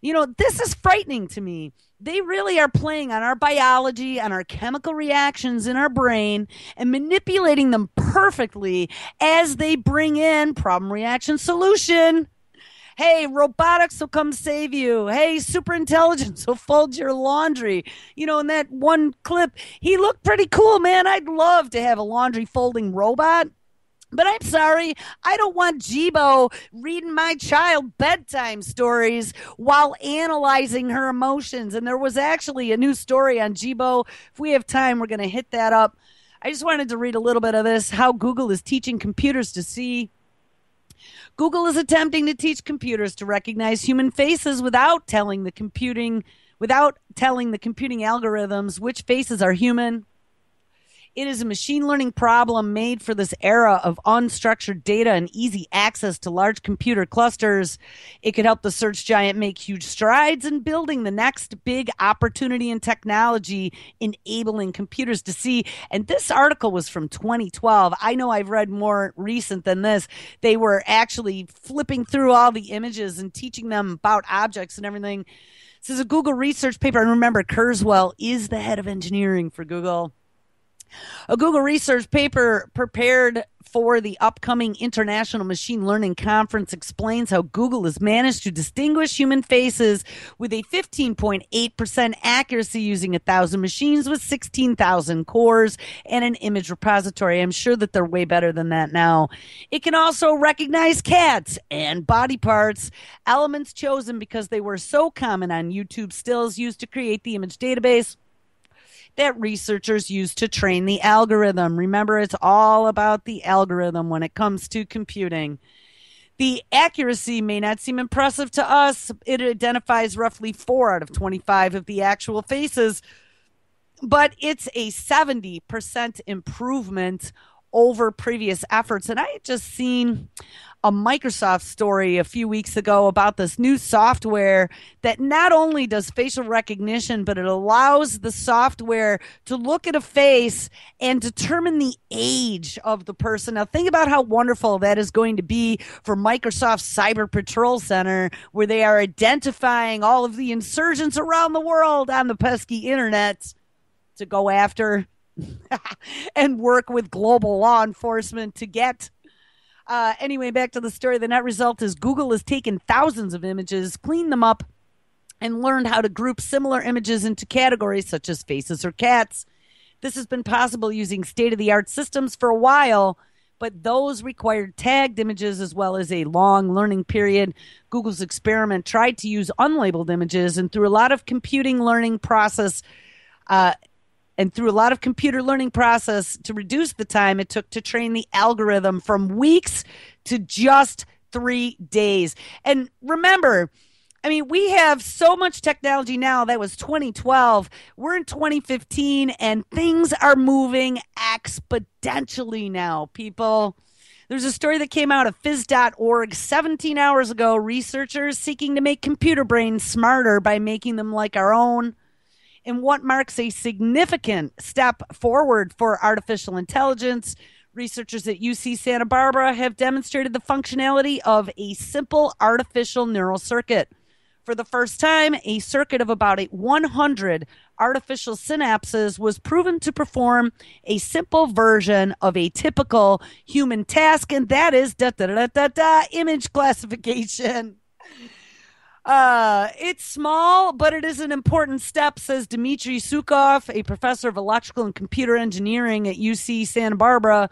You know, this is frightening to me. They really are playing on our biology, on our chemical reactions in our brain, and manipulating them perfectly as they bring in problem, reaction, solution. Hey, robotics will come save you. Hey, superintelligence will fold your laundry. You know, in that one clip, he looked pretty cool, man. I'd love to have a laundry folding robot. But I'm sorry, I don't want Jibo reading my child bedtime stories while analyzing her emotions. And there was actually a new story on Jibo. If we have time, we're going to hit that up. I just wanted to read a little bit of this, how Google is teaching computers to see. Google is attempting to teach computers to recognize human faces without telling the computing algorithms which faces are human. It is a machine learning problem made for this era of unstructured data and easy access to large computer clusters. It could help the search giant make huge strides in building the next big opportunity in technology, enabling computers to see. And this article was from 2012. I know I've read more recent than this. They were actually flipping through all the images and teaching them about objects and everything. This is a Google research paper. And remember, Kurzweil is the head of engineering for Google. A Google research paper prepared for the upcoming International Machine Learning Conference explains how Google has managed to distinguish human faces with a 15.8% accuracy using 1,000 machines with 16,000 cores and an image repository. I'm sure that they're way better than that now. It can also recognize cats and body parts, elements chosen because they were so common on YouTube stills used to create the image database. that researchers use to train the algorithm. Remember, it's all about the algorithm when it comes to computing. The accuracy may not seem impressive to us. It identifies roughly 4 out of 25 of the actual faces, but it's a 70% improvement over previous efforts. And I had just seen a Microsoft story a few weeks ago about this new software that not only does facial recognition, but it allows the software to look at a face and determine the age of the person. Now, think about how wonderful that is going to be for Microsoft's Cyber Patrol Center, where they are identifying all of the insurgents around the world on the pesky internet to go after and work with global law enforcement to get. Anyway, back to the story. The net result is Google has taken thousands of images, cleaned them up, and learned how to group similar images into categories such as faces or cats. This has been possible using state-of-the-art systems for a while, but those required tagged images as well as a long learning period. Google's experiment tried to use unlabeled images, and through a lot of computer learning process to reduce the time it took to train the algorithm from weeks to just 3 days. And remember, I mean, we have so much technology now. That was 2012. We're in 2015, and things are moving exponentially now, people. There's a story that came out of phys.org 17 hours ago. Researchers seeking to make computer brains smarter by making them like our own. In what marks a significant step forward for artificial intelligence, researchers at UC Santa Barbara have demonstrated the functionality of a simple artificial neural circuit. For the first time, a circuit of about 100 artificial synapses was proven to perform a simple version of a typical human task, and that is image classification. It's small, but it is an important step, says Dmitry Sukov, a professor of electrical and computer engineering at UC Santa Barbara.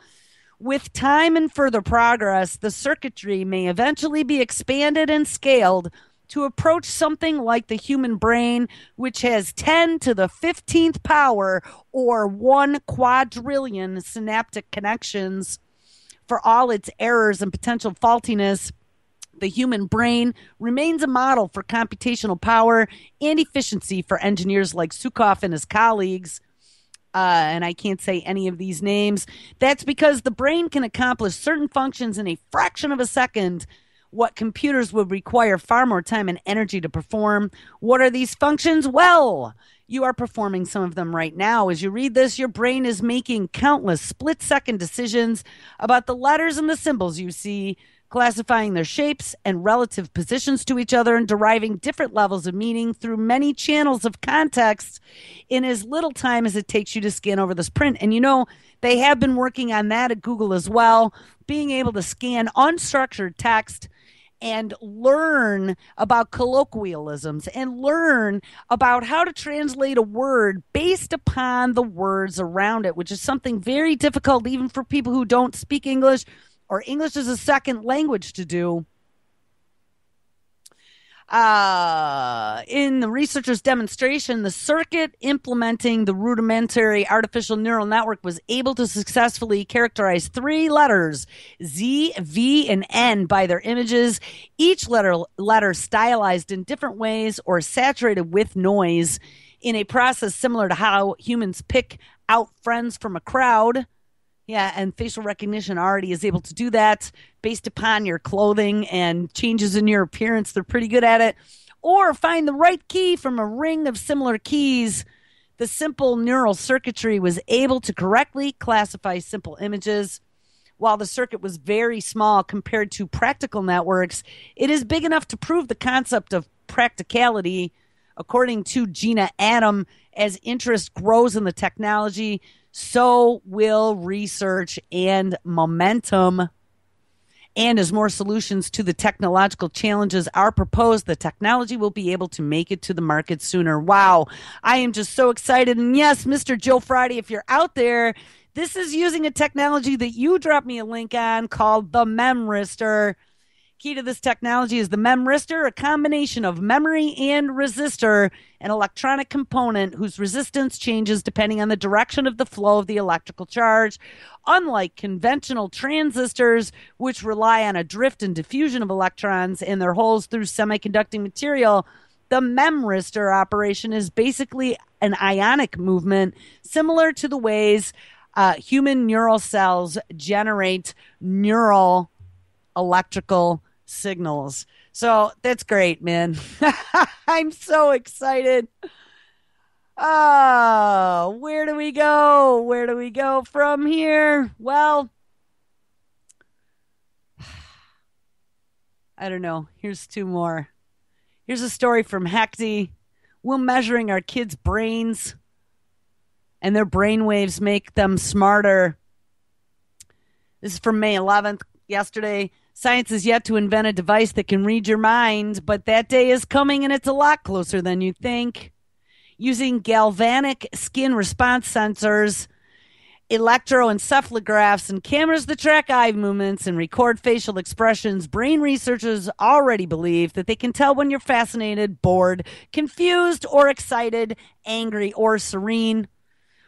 With time and further progress, the circuitry may eventually be expanded and scaled to approach something like the human brain, which has 10 to the 15th power, or 1 quadrillion synaptic connections. For all its errors and potential faultiness, the human brain remains a model for computational power and efficiency for engineers like Sukov and his colleagues. And I can't say any of these names. That's because the brain can accomplish certain functions in a fraction of a second, what computers would require far more time and energy to perform. What are these functions? Well, you are performing some of them right now. As you read this, your brain is making countless split-second decisions about the letters and the symbols you see, classifying their shapes and relative positions to each other, and deriving different levels of meaning through many channels of context in as little time as it takes you to scan over this print. And you know, they have been working on that at Google as well, being able to scan unstructured text and learn about colloquialisms and learn about how to translate a word based upon the words around it, which is something very difficult even for people who don't speak English or English as a second language to do. In the researchers' demonstration, the circuit implementing the rudimentary artificial neural network was able to successfully characterize 3 letters, Z, V, and N, by their images, each letter stylized in different ways or saturated with noise in a process similar to how humans pick out friends from a crowd. Yeah, and facial recognition already is able to do that based upon your clothing and changes in your appearance. They're pretty good at it. Or find the right key from a ring of similar keys. The simple neural circuitry was able to correctly classify simple images. While the circuit was very small compared to practical networks, it is big enough to prove the concept of practicality. According to Gina Adam, as interest grows in the technology, so will research and momentum. And as more solutions to the technological challenges are proposed, the technology will be able to make it to the market sooner. Wow, I am just so excited. And yes, Mr. Joe Friday, if you're out there, this is using a technology that you dropped me a link on called the Memristor. Key to this technology is the memristor, a combination of memory and resistor, an electronic component whose resistance changes depending on the direction of the flow of the electrical charge. Unlike conventional transistors, which rely on a drift and diffusion of electrons and their holes through semiconducting material, the memristor operation is basically an ionic movement, similar to the ways human neural cells generate neural electrical signals. So that's great, man. I'm so excited. Oh, where do we go? Where do we go from here? Well, I don't know. Here's two more. Here's a story from Hecty. We're measuring our kids' brains, and their brain waves make them smarter. This is from May 11th, yesterday. Science has yet to invent a device that can read your mind, but that day is coming, and it's a lot closer than you think. Using galvanic skin response sensors, electroencephalographs, and cameras that track eye movements and record facial expressions, brain researchers already believe that they can tell when you're fascinated, bored, confused, or excited, angry, or serene.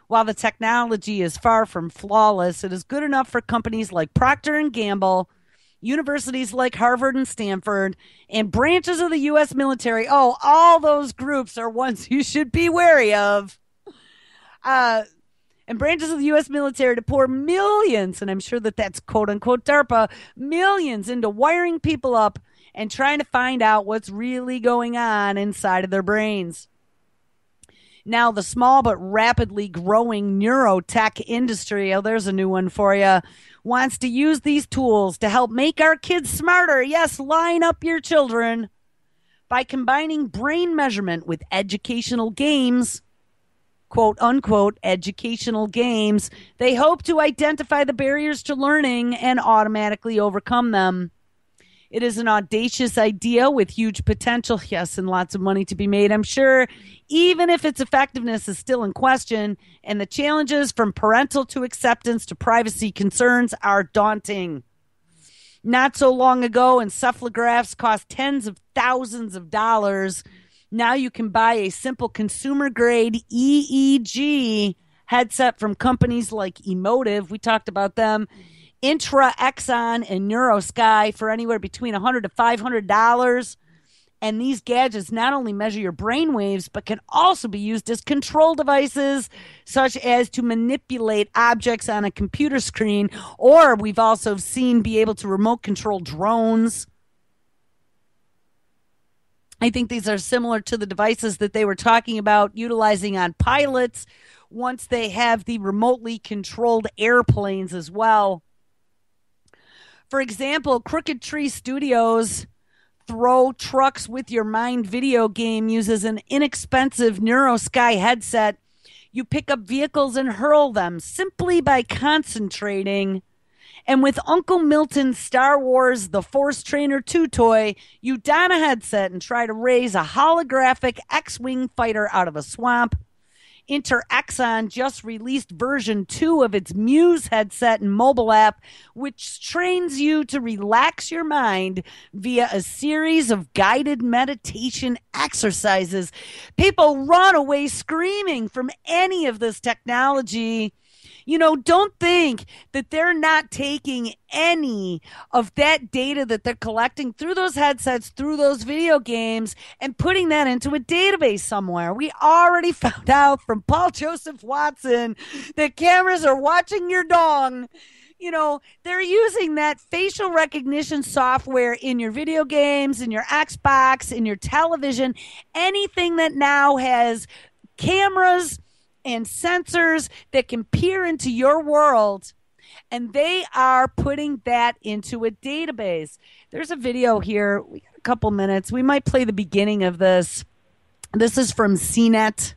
While the technology is far from flawless, it is good enough for companies like Procter & Gamble, universities like Harvard and Stanford, and branches of the U.S. military. Oh, all those groups are ones you should be wary of. And branches of the U.S. military to pour millions, and I'm sure that that's quote-unquote DARPA, millions into wiring people up and trying to find out what's really going on inside of their brains. Now, the small but rapidly growing neurotech industry, oh, there's a new one for you, wants to use these tools to help make our kids smarter. Yes, line up your children. By combining brain measurement with educational games, quote unquote, educational games, they hope to identify the barriers to learning and automatically overcome them. It is an audacious idea with huge potential, yes, and lots of money to be made, I'm sure, even if its effectiveness is still in question, and the challenges from parental to acceptance to privacy concerns are daunting. Not so long ago, encephalographs cost tens of thousands of dollars. Now you can buy a simple consumer-grade EEG headset from companies like Emotive. We talked about them. Intra, Exxon, and NeuroSky for anywhere between $100 to $500. And these gadgets not only measure your brain waves, but can also be used as control devices, such as to manipulate objects on a computer screen, or we've also seen be able to remote control drones. I think these are similar to the devices that they were talking about utilizing on pilots once they have the remotely controlled airplanes as well. For example, Crooked Tree Studios' Throw Trucks with Your Mind video game uses an inexpensive NeuroSky headset. You pick up vehicles and hurl them simply by concentrating. And with Uncle Milton's Star Wars The Force Trainer 2 toy, you don a headset and try to raise a holographic X-Wing fighter out of a swamp. Exxon just released version 2 of its Muse headset and mobile app, which trains you to relax your mind via a series of guided meditation exercises. People run away screaming from any of this technology. You know, don't think that they're not taking any of that data that they're collecting through those headsets, through those video games, and putting that into a database somewhere. We already found out from Paul Joseph Watson that cameras are watching your dong. You know, they're using that facial recognition software in your video games, in your Xbox, in your television, anything that now has cameras and sensors that can peer into your world, and they are putting that into a database. There's a video here. We got a couple minutes. We might play the beginning of this. This is from CNET.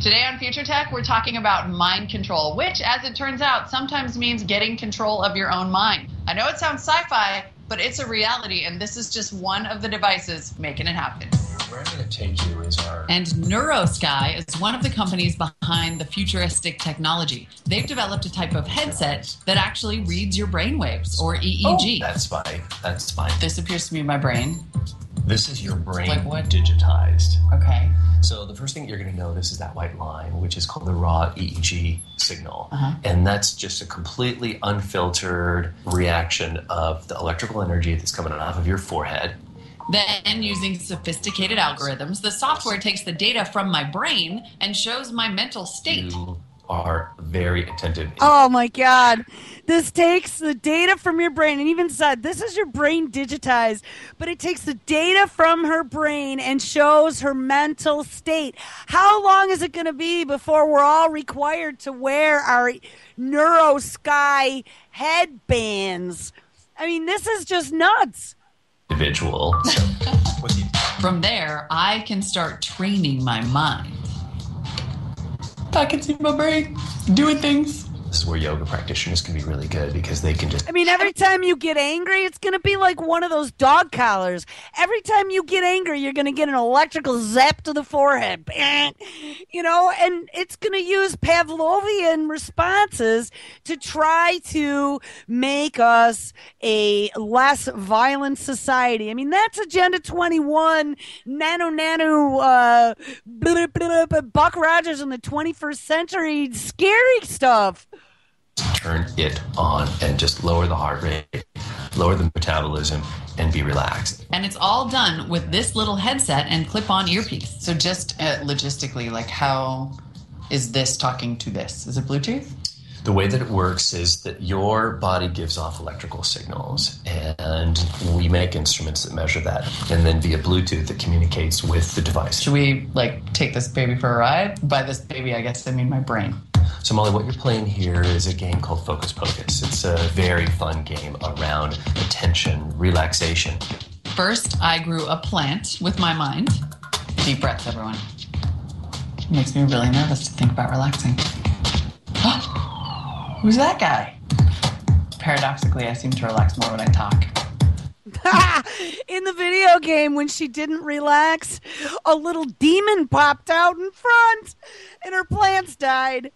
Today on Future Tech, we're talking about mind control, which, as it turns out, sometimes means getting control of your own mind. I know it sounds sci-fi, but it's a reality, and this is just one of the devices making it happen. where I'm going to take you is our... And NeuroSky is one of the companies behind the futuristic technology. They've developed a type of headset that actually reads your brainwaves, or EEG. Oh, that's fine. That's fine. This appears to be my brain. This is your brain Like what? digitized. Okay. So the first thing you're going to notice is that white line, which is called the raw EEG signal. And that's just a completely unfiltered reaction of the electrical energy that's coming off of your forehead. Then, using sophisticated algorithms, the software takes the data from my brain and shows my mental state. You are very attentive. Oh my God. This takes the data from your brain and even said, this is your brain digitized, but it takes the data from her brain and shows her mental state. How long is it going to be before we're all required to wear our NeuroSky headbands? I mean, this is just nuts. Individual. So, From there, I can start training my mind. I can see my brain doing things. This is where yoga practitioners can be really good because they can just... I mean, every time you get angry, it's going to be like one of those dog collars. Every time you get angry, you're going to get an electrical zap to the forehead. You know, and it's going to use Pavlovian responses to try to make us a less violent society. I mean, that's Agenda 21, Buck Rogers in the 21st century, scary stuff. Turn it on and just lower the heart rate, lower the metabolism, and be relaxed. And it's all done with this little headset and clip-on earpiece. So just logistically, like how is this talking to this? Is it Bluetooth? The way that it works is that your body gives off electrical signals, and we make instruments that measure that, and then via Bluetooth it communicates with the device. Should we, like, take this baby for a ride? By this baby, I guess I mean my brain. So, Molly, what you're playing here is a game called Focus Pocus. It's a very fun game around attention, relaxation. First, I grew a plant with my mind. Deep breaths, everyone. It makes me really nervous to think about relaxing. Who's that guy? Paradoxically, I seem to relax more when I talk. In the video game, when she didn't relax, a little demon popped out in front and her plants died.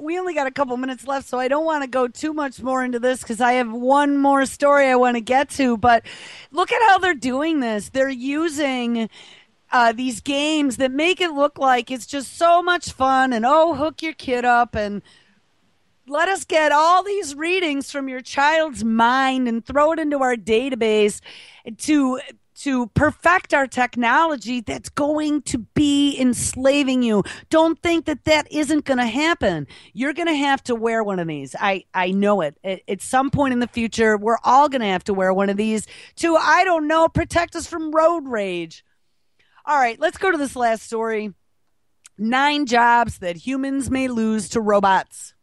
We only got a couple minutes left, so I don't want to go too much more into this because I have one more story I want to get to. But look at how they're doing this. They're using these games that make it look like it's just so much fun and, hook your kid up and let us get all these readings from your child's mind and throw it into our database to perfect our technology that's going to be enslaving you. Don't think that isn't going to happen. You're going to have to wear one of these. I know it. At some point in the future, we're all going to have to wear one of these to, I don't know, protect us from road rage. All right, let's go to this last story. 9 jobs that humans may lose to robots.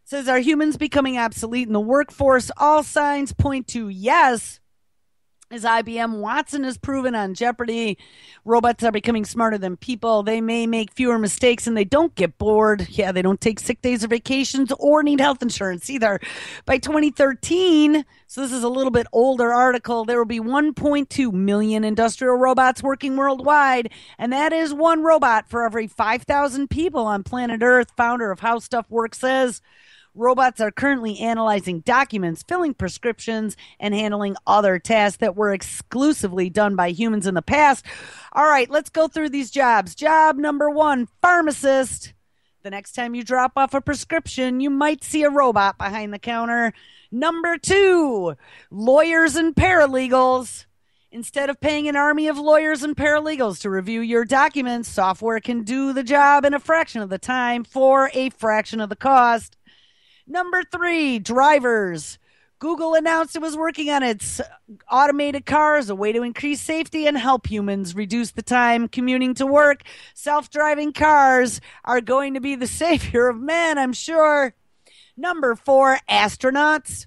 It says, are humans becoming obsolete in the workforce? All signs point to yes. As IBM Watson has proven on Jeopardy, robots are becoming smarter than people. They may make fewer mistakes and they don't get bored. Yeah, they don't take sick days or vacations or need health insurance either. By 2013, so this is a little bit older article, there will be 1.2 million industrial robots working worldwide, and that is one robot for every 5,000 people on planet Earth, founder of How Stuff Works says. Robots are currently analyzing documents, filling prescriptions, and handling other tasks that were exclusively done by humans in the past. All right, let's go through these jobs. Job number 1, pharmacist. The next time you drop off a prescription, you might see a robot behind the counter. Number 2, lawyers and paralegals. Instead of paying an army of lawyers and paralegals to review your documents, software can do the job in a fraction of the time for a fraction of the cost. Number 3, drivers. Google announced it was working on its automated cars, a way to increase safety and help humans reduce the time commuting to work. Self-driving cars are going to be the savior of man, I'm sure. Number 4, astronauts.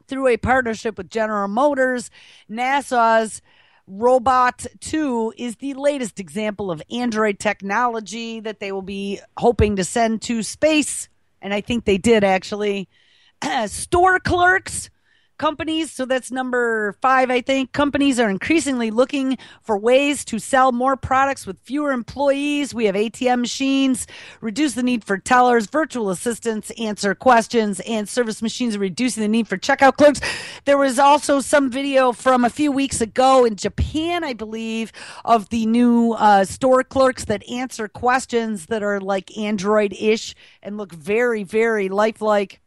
Through a partnership with General Motors, NASA's Robot 2 is the latest example of Android technology that they will be hoping to send to space. And I think they did, actually. Store clerks. companies, so that's number 5, I think. Companies are increasingly looking for ways to sell more products with fewer employees. We have ATM machines, reduce the need for tellers, virtual assistants answer questions, and service machines are reducing the need for checkout clerks. There was also some video from a few weeks ago in Japan, I believe, of the new store clerks that answer questions that are like Android-ish and look very, very lifelike.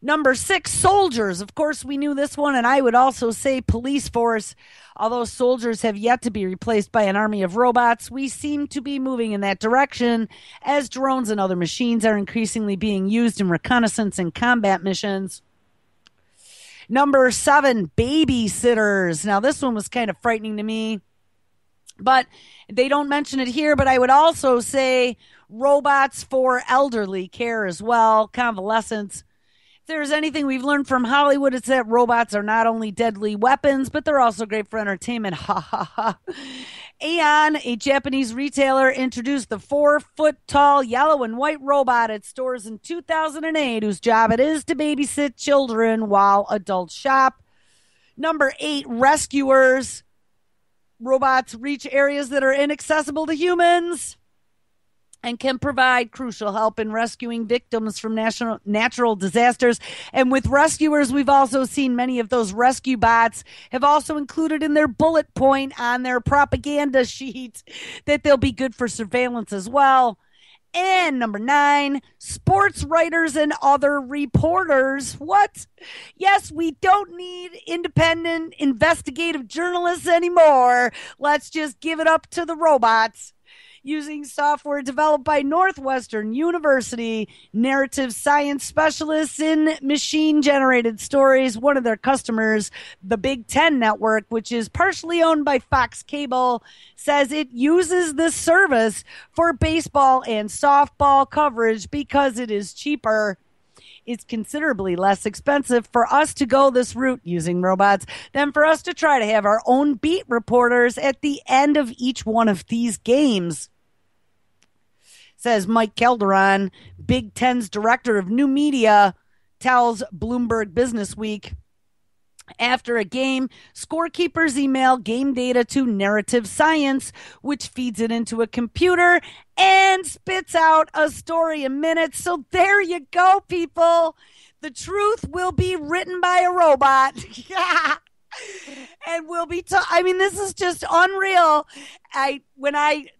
Number 6, soldiers. Of course, we knew this one, and I would also say police force. Although soldiers have yet to be replaced by an army of robots, we seem to be moving in that direction as drones and other machines are increasingly being used in reconnaissance and combat missions. Number 7, babysitters. Now, this one was kind of frightening to me, but they don't mention it here, but I would also say robots for elderly care as well, convalescence. If there's anything we've learned from Hollywood, it's that robots are not only deadly weapons, but they're also great for entertainment. Ha ha ha. Aeon, a Japanese retailer, introduced the 4-foot-tall yellow and white robot at stores in 2008, whose job it is to babysit children while adults shop. Number 8, rescuers. Robots reach areas that are inaccessible to humans and can provide crucial help in rescuing victims from natural disasters. And with rescuers, we've also seen many of those rescue bots have also included in their bullet point on their propaganda sheet that they'll be good for surveillance as well. And number 9, sports writers and other reporters. What? Yes, we don't need independent investigative journalists anymore. Let's just give it up to the robots. Using software developed by Northwestern University, narrative science specialists in machine-generated stories. One of their customers, the Big Ten Network, which is partially owned by Fox Cable, says it uses this service for baseball and softball coverage because it is cheaper. It's considerably less expensive for us to go this route using robots than for us to try to have our own beat reporters at the end of each one of these games. Says Mike Calderon, Big Ten's director of new media, tells Bloomberg Businessweek. After a game, scorekeepers email game data to Narrative Science, which feeds it into a computer and spits out a story in minutes. So there you go, people. The truth will be written by a robot. And we'll be this is just unreal.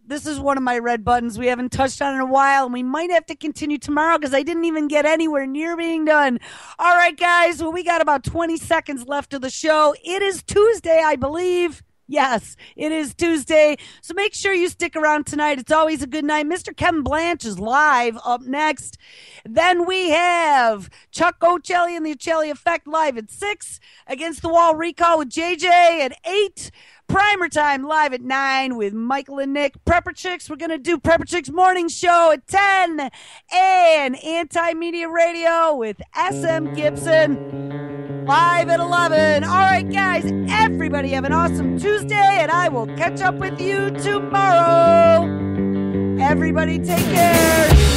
This is one of my red buttons we haven't touched on in a while, and we might have to continue tomorrow because I didn't even get anywhere near being done. All right, guys. Well, we got about 20 seconds left of the show. It is Tuesday, I believe. Yes, it is Tuesday. So make sure you stick around tonight. It's always a good night. Mr. Kevin Blanche is live up next. Then we have Chuck Ocelli and the Ocelli Effect live at 6. Against the Wall Recall with JJ at 8. Primer Time live at 9 with Michael and Nick. Prepper Chicks, we're going to do Prepper Chicks Morning Show at 10. And Anti-Media Radio with SM Gibson live at 11. All right, guys, everybody have an awesome Tuesday, and I will catch up with you tomorrow. Everybody take care.